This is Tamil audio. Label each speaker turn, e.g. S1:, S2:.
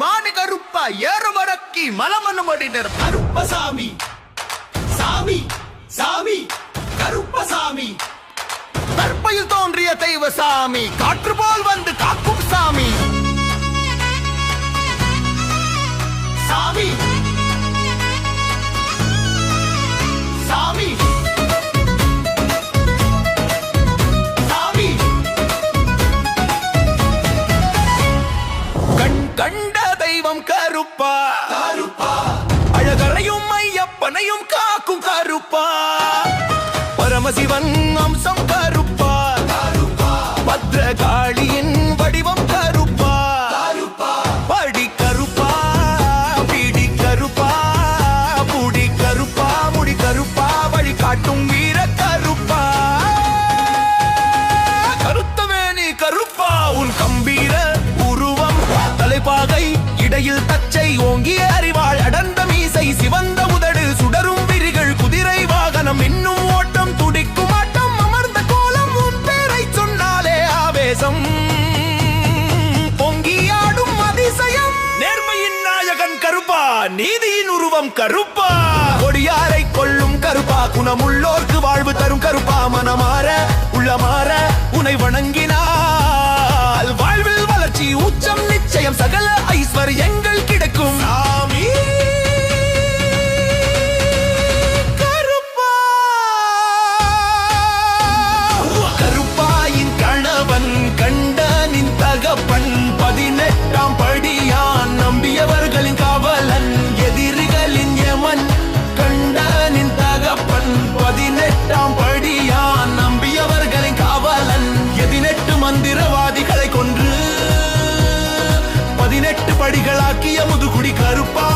S1: மாடு கருப்பா ஏறுமடக்கி மலமன்னு மடினர்
S2: கருப்பசாமி சாமி சாமி கருப்பசாமி
S1: கற்பையில் தோன்றிய தெய்வ சாமி காற்று போல் வந்து காக்கும் சாமி
S2: சாமி சாமி சாமி
S1: கண் கண்ட தெய்வம் கருப்பா
S2: கருப்பா
S1: அழகரையும் ஐயப்பனையும் காக்கும் கருப்பா பரமசிவன் அம்சம் கருப்பா
S2: கருப்பா
S1: பத்ரகாளியின் வடிவம் கருப்பா
S2: கருப்பா
S1: படி கருப்பா பிடி கருப்பா புடி கருப்பா முடி கருப்பா வழி காட்டும் வீர கருப்பா கருத்தவேணி கருப்பா உன் கம்பீர உருவம் தலைப்பாகை இடையில் தச்சை ஓங்கிய அறிவாள் அடர்ந்த மீசை சிவந்த உதடு சுடரும் விரிகள் குதிரை வாகனம் இன்னும் ஓட்டம் துடிக்கும் ஆட்டம் அமர்ந்த கோலம் உன் பேரை சொன்னாலே ஆவேசம் பொங்கியாடும் அதிசயம் நேர்மையின் நாயகன் கருப்பா நீதியின் உருவம் கருப்பா கொடியாரை கொள்ளும் கருப்பா குணமுள்ளோர்க்கு வாழ்வு தரும் கருப்பா மனமாற உள்ளமாற உனை வணங்கினால் வாழ்வில் வளர்ச்சி உச்சம் நிச்சயம் சகல ஐஸ்வர்யங்கள் கிடைக்கும் சாமி கருப்பா கருப்பாயின் கணவன் கண்டனின் தகப்பன் 18ஆம் படியான் நம்பியவர்களின் காவலன் எதிரிகளின் யமன் கண்டனின் தகப்பன் 18ஆம் படியான் நம்பியவர்களின் காவலன் 18 மந்திரவாதிகளை கொன்று 18 படிகளாக்கிய முதுகுடி கருப்பா